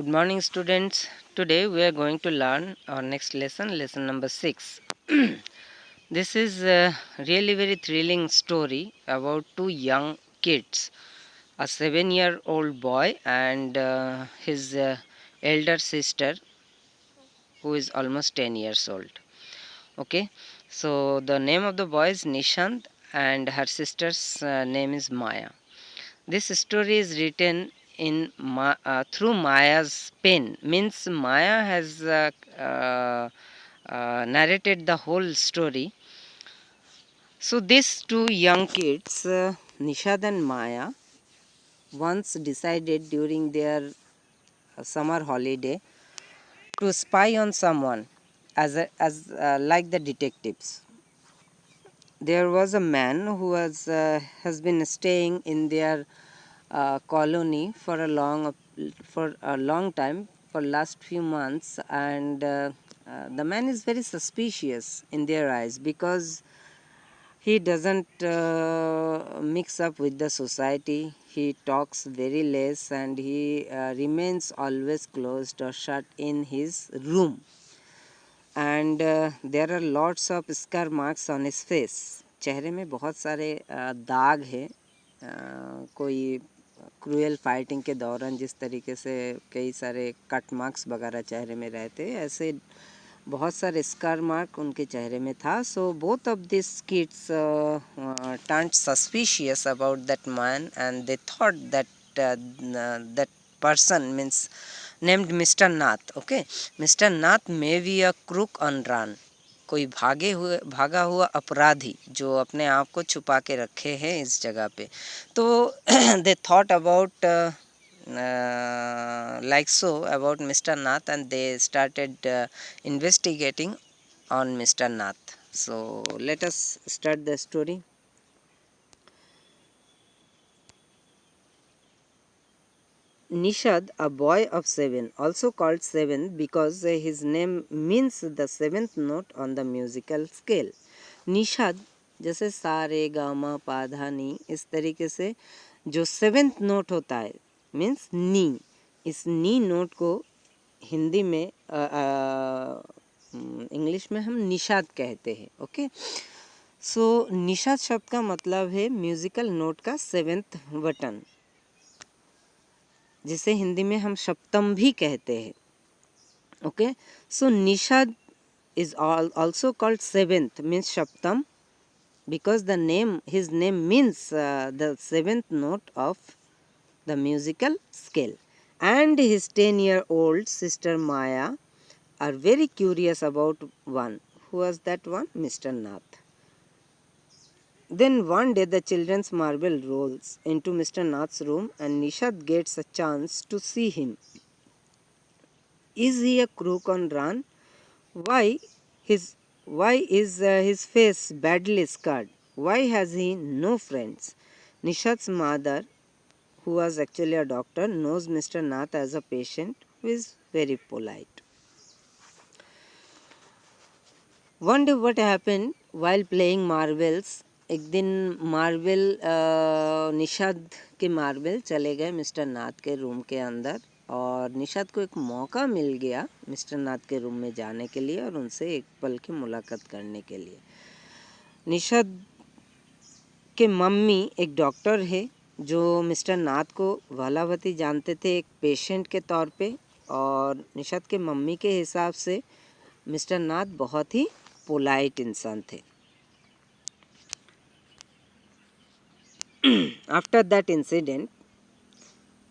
Good morning, students. Today we are going to learn our next lesson, lesson number 6. This is a really very thrilling story about two young kids, a 7-year-old boy and his elder sister who is almost 10 years old. Okay, so the name of the boy is Nishant and her sister's name is Maya. This story is written in through Maya's pen. Means Maya has narrated the whole story. So these two young kids, Nishad and Maya, once decided during their summer holiday to spy on someone as like the detectives. There was a man who has been staying in their colony for a long time, for last few months, and the man is very suspicious in their eyes because he doesn't mix up with the society. He talks very less and he remains always closed or shut in his room, and there are lots of scar marks on his face. चेहरे में बहुत सारे दाग हैं. कोई cruel fighting के दौरान जिस तरीके से कई सारे कट मार्क्स वगैरह चेहरे में रहते हैं, ऐसे बहुत सारे स्कार मार्क उनके चेहरे में था. So both of this kids turned suspicious about that man, and they thought that that person means named Mr. Nath. Okay, Mr. Nath may be a crook on run. कोई भागा हुआ अपराधी जो अपने आप को छुपा के रखे हैं इस जगह पे. तो they thought about like so about Mr. Nath, and they started investigating on Mr. Nath. So let us start the story. Nishad, a boy of 7, also called 7 because his name means the 7th note on the musical scale. Nishad जैसे सा रे गा मा पा धा नी, इस तरीके से जो 7th नोट होता है मीन्स नी, इस नी नोट को हिंदी में इंग्लिश में हम निषाद कहते हैं. ओके, सो निषाद शब्द का मतलब है म्यूजिकल नोट का 7th बटन, जिसे हिंदी में हम सप्तम भी कहते हैं. Okay, so Nishad is also called 7th means Shaptam because his name means the 7th note of the musical scale. And his 10-year-old sister Maya are very curious about one. Who was that one? Mr. Nath. Then one day the children's marble rolls into Mr. Nath's room and Nishad gets a chance to see him. Is he a crook on run? Why is his face badly scarred? Why has he no friends? Nishad's mother, who was actually a doctor, knows Mr. Nath as a patient who is very polite. One day what happened while playing marbles, एक दिन marble Nishad के marble चले गए mister नाथ के room के अंदर, और निषाद को एक मौका मिल गया मिस्टर नाथ के रूम में जाने के लिए और उनसे एक पल की मुलाकात करने के लिए. निषाद के मम्मी एक डॉक्टर है जो मिस्टर नाथ को भलावती जानते थे एक पेशेंट के तौर पे, और निषाद के मम्मी के हिसाब से मिस्टर नाथ बहुत ही पोलाइट इंसान थे. After that incident,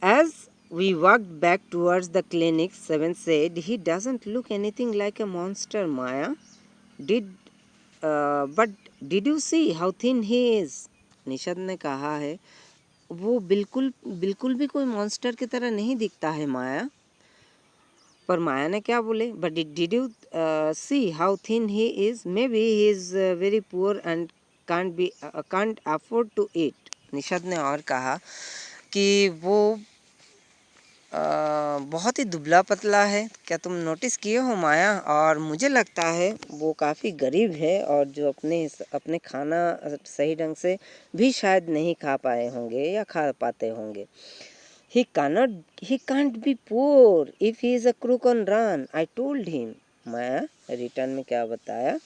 as we walked back towards the clinic, 7 said, "He doesn't look anything like a monster, Maya. But did you see how thin he is?" Nishad ने कहा है, वो बिल्कुल भी कोई मॉन्स्टर की तरह नहीं दिखता है माया. पर माया ने क्या बोले, but did you see how thin he is? Maybe he is very poor and can't afford to eat. Nishad ने और कहा कि वो बहुत ही दुबला पतला है. क्या तुम नोटिस किए हो माया? और मुझे लगता है वो काफ़ी गरीब है और जो अपने खाना सही ढंग से भी शायद नहीं खा पाए होंगे या खा पाते होंगे. he can't be poor if he is a crook on run, I told him. Maya return में क्या बताया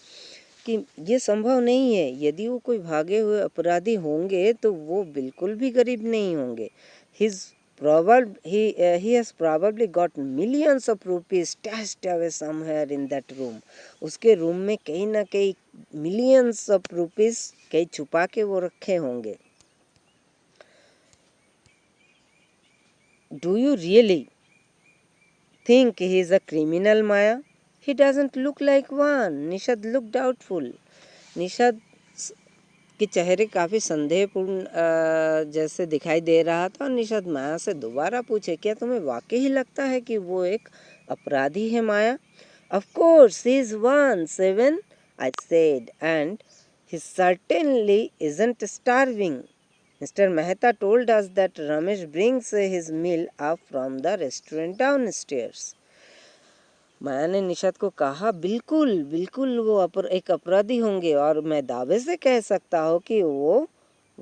कि ये संभव नहीं है, यदि वो कोई भागे हुए अपराधी होंगे तो वो बिल्कुल भी गरीब नहीं होंगे. He has probably got millions of rupees stashed away somewhere in that room. उसके रूम में कहीं ना कहीं millions of rupees कहीं छुपा के वो रखे होंगे. Do you really think he is a criminal, Maya? He doesn't look like one. Nishad looked doubtful. Nishad के चेहरे काफ़ी संदेहपूर्ण जैसे दिखाई दे रहा था. और निषाद माया से दोबारा पूछे, क्या तुम्हें वाकई ही लगता है कि वो एक अपराधी है माया? Of course, he is one, Seven, I said, and he certainly isn't starving. Mr. Mehta told us that Ramesh brings his meal up from the restaurant downstairs. माया ने निषाद को कहा, बिल्कुल बिल्कुल वो एक अपराधी होंगे और मैं दावे से कह सकता हूँ कि वो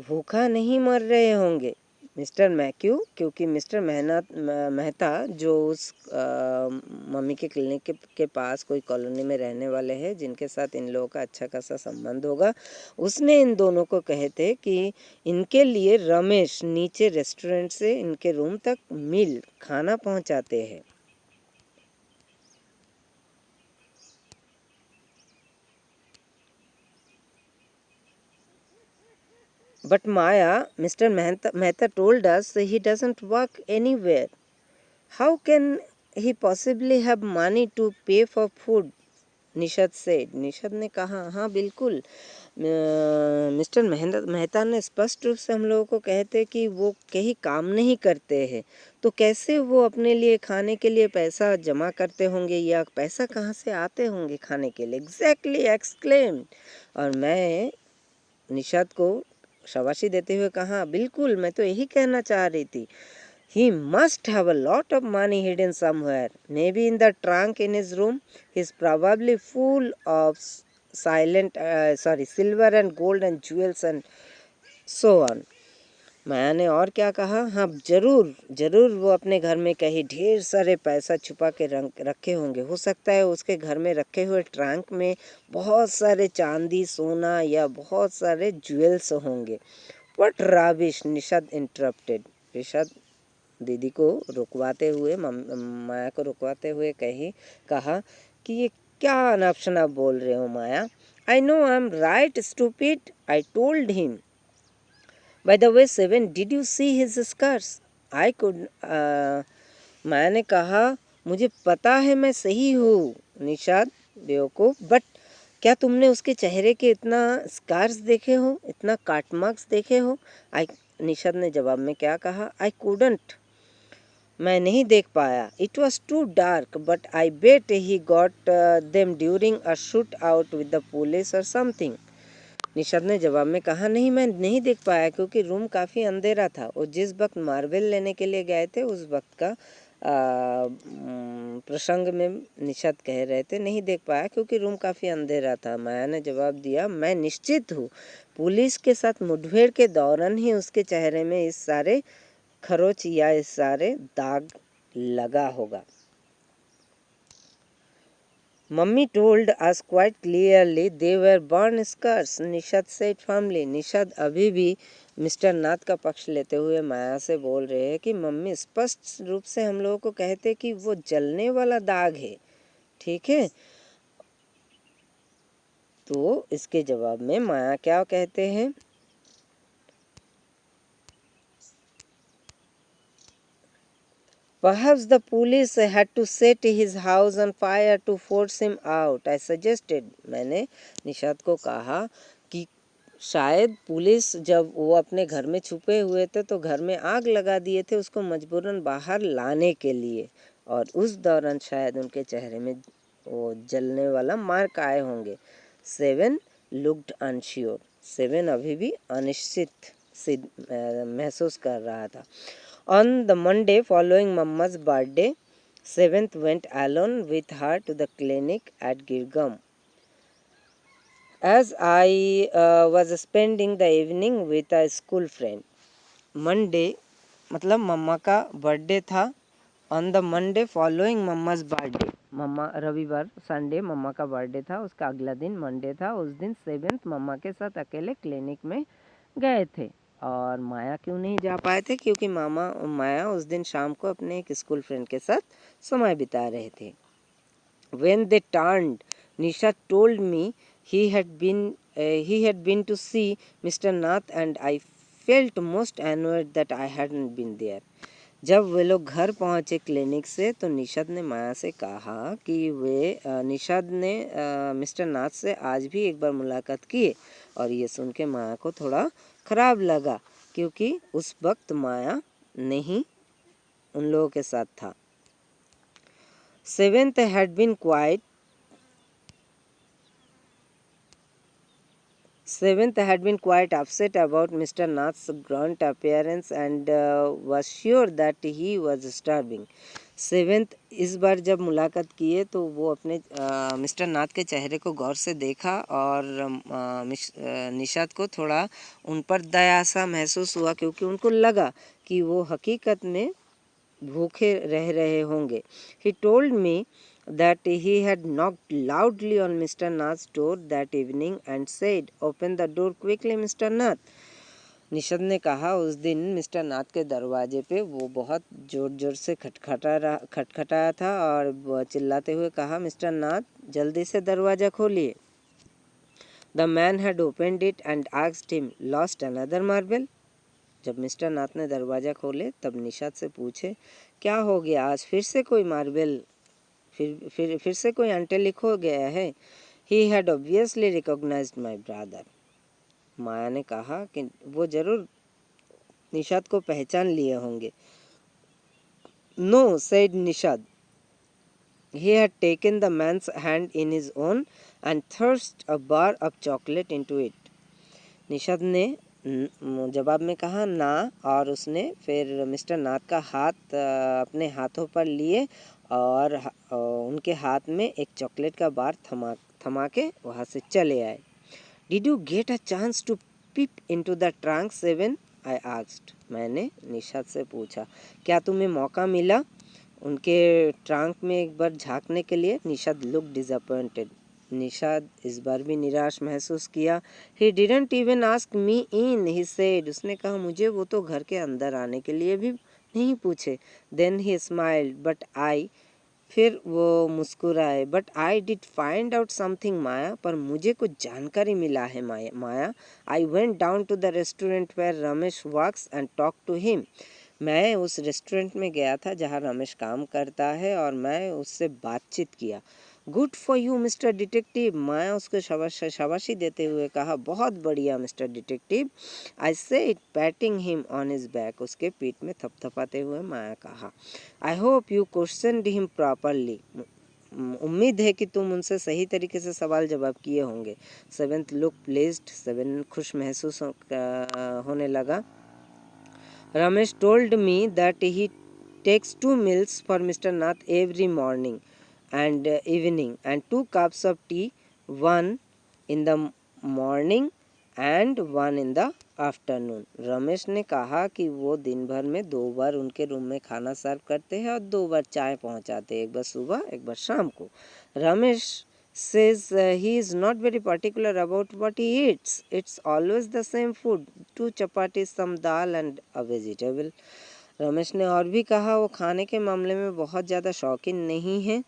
भूखा नहीं मर रहे होंगे. मिस्टर मैक्यू, क्योंकि मिस्टर मेहता जो उस मम्मी के क्लिनिक के पास कोई कॉलोनी में रहने वाले हैं जिनके साथ इन लोगों का अच्छा खासा संबंध होगा, उसने इन दोनों को कहे थे कि इनके लिए रमेश नीचे रेस्टोरेंट से इनके रूम तक मील खाना पहुंचाते हैं. But Maya, Mr. Mehta told us he doesn't work anywhere. How can he possibly have money to pay for food? Nishad said. Nishad ने कहा, हाँ बिल्कुल. मिस्टर मेहता ने स्पष्ट रूप से हम लोगों को कहते कि वो कहीं काम नहीं करते हैं, तो कैसे वो अपने लिए खाने के लिए पैसा जमा करते होंगे या पैसा कहाँ से आते होंगे खाने के लिए. Exactly exclaimed. और मैं निषाद को शाबाशी देते हुए कहा, बिल्कुल मैं तो यही कहना चाह रही थी. He must have a lot of money hidden somewhere. Maybe in the trunk in his room. He's probably full of silver and gold and jewels and so on. माया ने और क्या कहा, हाँ जरूर जरूर वो अपने घर में कहीं ढेर सारे पैसा छुपा के रखे होंगे. हो सकता है उसके घर में रखे हुए ट्रंक में बहुत सारे चांदी सोना या बहुत सारे ज्वेल्स होंगे. What rubbish, Nishad interrupted. Nishad दीदी को रुकवाते हुए माया को रुकवाते हुए कहा कि ये क्या अनाप शनाप बोल रहे हो Maya. I know I am right stupid, I told him. By the way, Seven, did you see his scars? I could. माया ने कहा, मुझे पता है मैं सही हूँ निषाद बेवकूफ़, बट क्या तुमने उसके चेहरे के इतना स्कार्स देखे हो, इतना काट मार्क्स देखे हो? निषाद ने जवाब में क्या कहा, आई couldn't. मैं नहीं देख पाया. It was too dark, but I bet he got them during a shootout with the police और समथिंग. निषाद ने जवाब में कहा, नहीं मैं नहीं देख पाया क्योंकि रूम काफ़ी अंधेरा था. और जिस वक्त मार्बल लेने के लिए गए थे उस वक्त का प्रसंग में निषाद कह रहे थे, नहीं देख पाया क्योंकि रूम काफ़ी अंधेरा था. माया ने जवाब दिया, मैं निश्चित हूँ पुलिस के साथ मुठभेड़ के दौरान ही उसके चेहरे में इस सारे खरोच या इस सारे दाग लगा होगा. Mummy told us quite clearly they were burn scars, Nishad said firmly. Nishad अभी भी मिस्टर नाथ का पक्ष लेते हुए माया से बोल रहे हैं कि मम्मी स्पष्ट रूप से हम लोगों को कहते कि वो जलने वाला दाग है. ठीक है, तो इसके जवाब में माया क्या कहते हैं, Perhaps the police had to set his house on fire to force him out, I suggested. मैंने निषाद को कहा कि शायद पुलिस जब वो अपने घर में छुपे हुए थे तो घर में आग लगा दिए थे उसको मजबूरन बाहर लाने के लिए, और उस दौरान शायद उनके चेहरे में वो जलने वाला मार्क आए होंगे. Seven looked unsure. सेवन अभी भी अनिश्चित महसूस कर रहा था. On the Monday following Mamma's birthday, Seventh went alone with her to the clinic at Girgam. As I was spending the evening with a school friend. Monday मतलब mama का birthday था on the Monday following mama's birthday. Mama रविवार Sunday मम्मा का birthday था, उसका अगला दिन Monday था। उस दिन 7th मम्मा के साथ अकेले क्लिनिक में गए थे। और माया क्यों नहीं जा पाए थे? क्योंकि माया उस दिन शाम को अपने एक स्कूल फ्रेंड के साथ समय बिता रहे थे। When they turned, Nisha told me he had been to see Mr. Nath and I felt most annoyed that I hadn't been there. जब वे लोग घर पहुंचे क्लिनिक से तो निषाद ने माया से कहा कि निषाद ने मिस्टर नाथ से आज भी एक बार मुलाकात की। और ये सुन के माया को थोड़ा ख़राब लगा क्योंकि उस वक्त माया नहीं उन लोगों के साथ था। Seventh had been quite upset about Mr. Nath's grunt appearance and was sure that he was starving. 7th इस बार जब मुलाकात किए तो वो अपने मिस्टर नाथ के चेहरे को गौर से देखा और निषाद को थोड़ा उन पर दया सा महसूस हुआ क्योंकि उनको लगा कि वो हकीकत में भूखे रह रहे होंगे। He told me that he had knocked loudly on Mr. Nath's door that evening and said, "Open the door quickly, Mr. Nath." Nishad ने कहा उस दिन मिस्टर नाथ के दरवाजे पे वो बहुत ज़ोर ज़ोर से खटखटाया था और चिल्लाते हुए कहा, मिस्टर नाथ जल्दी से दरवाज़ा खोलिए। The man had opened it and asked him, "Lost another marble?" जब मिस्टर नाथ ने दरवाज़ा खोले तब निषाद से पूछे, क्या हो गया, आज फिर से कोई मार्बल फिर से कोई अंटे खो गया है? He had obviously recognized my brother. माया ने कहा कि वो जरूर निषाद को पहचान लिए होंगे। No, said Nishad. He had taken the man's hand in his own and thrust a bar of chocolate into it. Nishad ने जवाब में कहा ना और उसने फिर मिस्टर नाथ का हाथ अपने हाथों पर लिए और उनके हाथ में एक चॉकलेट का बार थमा के वहाँ से चले आए। Did you get a chance to peep into the trunk 7? I asked. मैंने निषाद से पूछा, क्या तुम्हें मौका मिला उनके ट्रंक में एक बार झांकने के लिए? Nishad look disappointed. निषाद इस बार भी निराश महसूस किया। He didn't even ask me in, he said. उसने कहा मुझे वो तो घर के अंदर आने के लिए भी नहीं पूछे। Then he smiled, but फिर वो मुस्कुराए। But I did find out something Maya, पर मुझे कुछ जानकारी मिला है Maya. I went down to the restaurant where Ramesh works and talk to him. मैं उस रेस्टोरेंट में गया था जहाँ रमेश काम करता है और मैं उससे बातचीत किया। Good for you mister detective, Maya उसको शाबाशी देते हुए कहा, बहुत बढ़िया mister detective. I said patting him on his back, उसके पीठ में थपथपाते हुए माया कहा। I hope you questioned him properly, उम्मीद है कि तुम उनसे सही तरीके से सवाल जवाब किए होंगे। 7th लुक प्लेस्ड, 7 खुश महसूस होने लगा। Ramesh told me that he takes 2 meals for Mr. Nath every morning and evening and 2 cups of tea, one in the morning and one in the afternoon. Ramesh ने कहा कि वो दिन भर में 2 बार उनके रूम में खाना सर्व करते हैं और 2 बार चाय पहुंचाते हैं, एक बार सुबह एक बार शाम को। Ramesh says he is not very particular about what he eats. It's always the same food, 2 chapatis, some dal and a vegetable. Ramesh ने और भी कहा वो खाने के मामले में बहुत ज़्यादा शौकीन नहीं है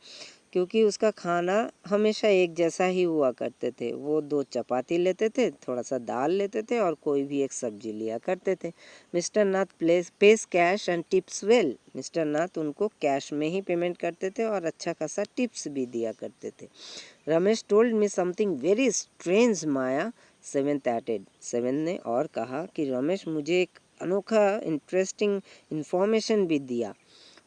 क्योंकि उसका खाना हमेशा एक जैसा ही हुआ करते थे। वो 2 चपाती लेते थे, थोड़ा सा दाल लेते थे और कोई भी एक सब्जी लिया करते थे। Mister Nath pays cash and tips well, mister Nath उनको कैश में ही पेमेंट करते थे और अच्छा खासा टिप्स भी दिया करते थे। Ramesh told me something very strange Maya, 7th added. 7 ने और कहा कि रमेश मुझे एक अनोखा इंटरेस्टिंग इन्फॉर्मेशन भी दिया।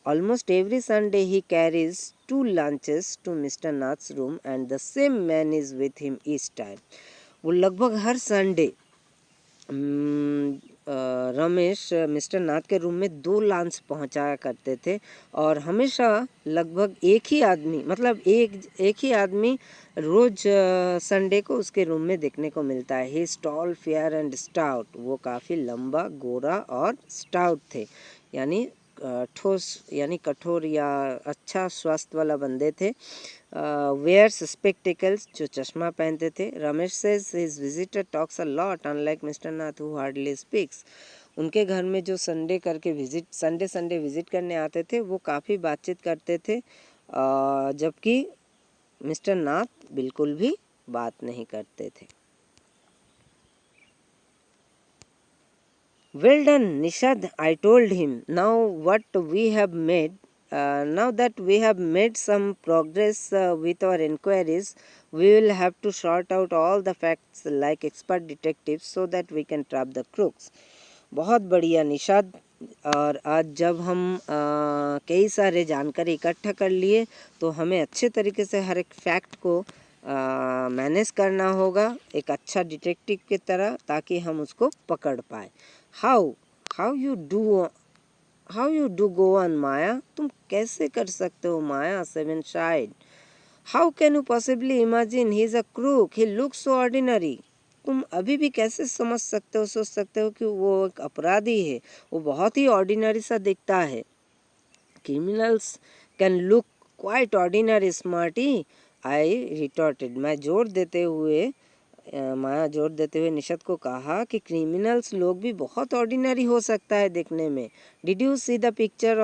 Almost every Sunday he carries 2 lunches to Mr. Nath's room and the same man is with him each time. वो लगभग हर संडे रमेश मिस्टर नाथ के रूम में 2 लंच पहुंचाया करते थे और हमेशा लगभग एक ही आदमी रोज संडे को उसके रूम में देखने को मिलता है। He is tall, fair and stout, वो काफ़ी लंबा, गोरा और स्टाउट थे। यानी ठोस यानी कठोर या अच्छा स्वास्थ्य वाला बंदे थे। वेयर्स स्पेक्टिकल्स, जो चश्मा पहनते थे। Ramesh says his visitor talks a lot unlike mister Nath who hardly speaks. उनके घर में जो संडे विजिट करने आते थे वो काफ़ी बातचीत करते थे, जबकि मिस्टर नाथ बिल्कुल भी बात नहीं करते थे। Well done, Nishad, I told him. Now that we have made some progress with our inquiries, we will have to sort out all the facts like expert detectives so that we can trap the crooks. बहुत बढ़िया निशाद। और आज जब हम कई सारे जानकारी इकट्ठा कर लिए तो हमें अच्छे तरीके से हर एक फैक्ट को मैनेज करना होगा एक अच्छा डिटेक्टिव की तरह, ताकि हम उसको पकड़ पाए। How you do go on Maya, तुम कैसे कर सकते हो Maya? Seven sighed. How can you possibly imagine he is a crook, he looks so ordinary. तुम अभी भी कैसे समझ सकते हो, सोच सकते हो कि वो एक अपराधी है, वो बहुत ही ऑर्डिनरी सा दिखता है। Criminals can look quite ordinary smarty, I retorted. Maya जोर देते हुए निशद को कहा कि क्रिमिनल्स लोग भी बहुत ऑर्डिनरी हो सकता है देखने में। Did you see the picture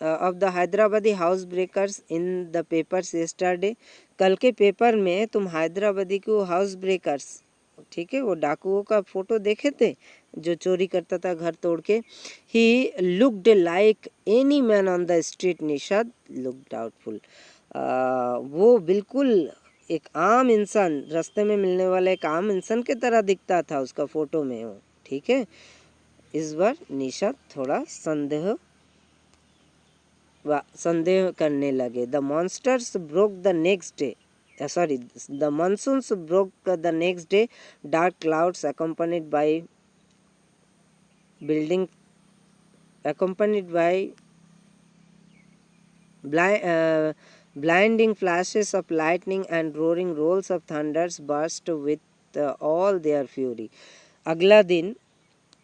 of the Hyderabadi house breakers in the papers yesterday? कल के पेपर में तुम हैदराबादी को हाउस ब्रेकर्स, ठीक है, वो डाकुओं का फोटो देखे थे जो चोरी करता था घर तोड़ के। He looked like any man on the street. Nishad look doubtful. वो बिल्कुल एक आम इंसान, रास्ते में मिलने वाला एक आम इंसान की तरह दिखता था उसका फोटो में वो, ठीक है। इस बार निशाद थोड़ा संदेह करने लगे। The monsters broke the next day, the monsoons broke the next day. Dark clouds accompanied by blinding flashes of lightning and roaring rolls of thunders burst with all their fury. अगला दिन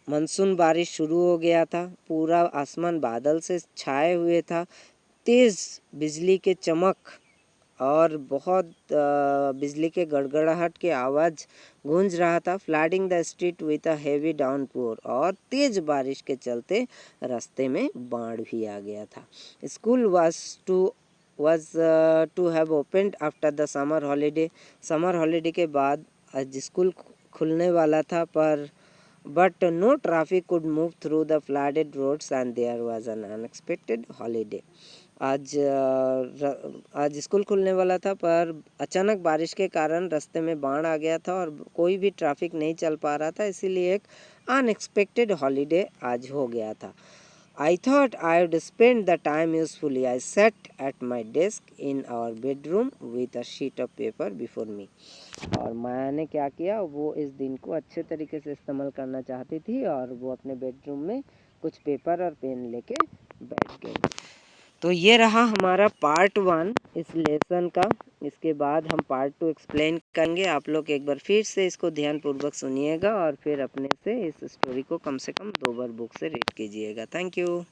मानसून बारिश शुरू हो गया था। पूरा आसमान बादल से छाए हुए था। तेज़ बिजली के चमक और बहुत बिजली के गड़गड़ाहट की आवाज़ गूंज रहा था। Flooding the street with a heavy downpour, और तेज़ बारिश के चलते रास्ते में बाढ़ भी आ गया था। School was to have opened after the summer holiday. Summer holiday के बाद आज स्कूल खुलने वाला था, पर but no traffic could move through the flooded roads and there was an unexpected holiday. आज स्कूल खुलने वाला था, पर अचानक बारिश के कारण रास्ते में बाढ़ आ गया था और कोई भी ट्रैफिक नहीं चल पा रहा था, इसीलिए एक अनएक्सपेक्टेड हॉलीडे आज हो गया था। I thought I would spend the time usefully. I sat at my desk in our bedroom with a sheet of paper before me. और माया ने क्या किया, वो इस दिन को अच्छे तरीके से इस्तेमाल करना चाहती थी और वो अपने बेडरूम में कुछ पेपर और पेन लेके बैठ गई। तो ये रहा हमारा पार्ट 1 इस लेसन का। इसके बाद हम पार्ट 2 एक्सप्लेन करेंगे। आप लोग एक बार फिर से इसको ध्यानपूर्वक सुनिएगा और फिर अपने से इस स्टोरी को कम से कम 2 बार बुक से रीड कीजिएगा। Thank you.